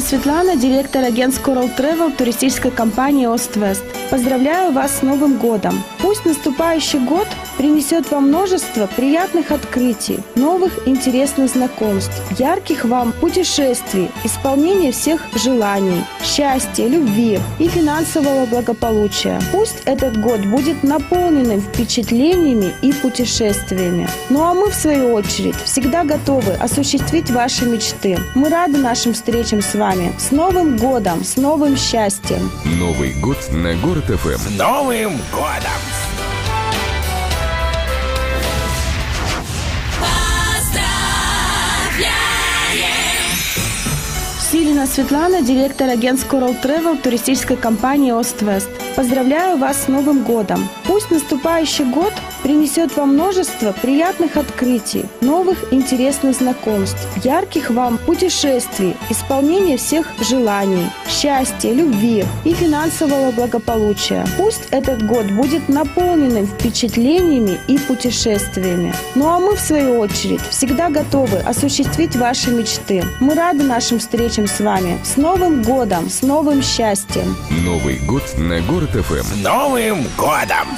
Силина Светлана, директор агентств Coral Travel туристической компании Ост-Вест. Поздравляю вас с Новым годом! Пусть наступающий год принесет вам множество приятных открытий, новых интересных знакомств, ярких вам путешествий, исполнения всех желаний, счастья, любви и финансового благополучия. Пусть этот год будет наполненным впечатлениями и путешествиями. Ну а мы, в свою очередь, всегда готовы осуществить ваши мечты. Мы рады нашим встречам с вами. С Новым годом, с новым счастьем! Новый год на Город ФМ. С Новым годом! Силина Светлана, директор агентств Coral Travel туристической компании Ост-Вест. Поздравляю вас с Новым годом! Пусть наступающий год принесет вам множество приятных открытий, новых интересных знакомств, ярких вам путешествий, исполнения всех желаний, счастья, любви и финансового благополучия. Пусть этот год будет наполненным впечатлениями и путешествиями. Ну а мы, в свою очередь, всегда готовы осуществить ваши мечты. Мы рады нашим встречам с вами. С Новым годом, с новым счастьем! Новый год на Город ФМ. С Новым годом!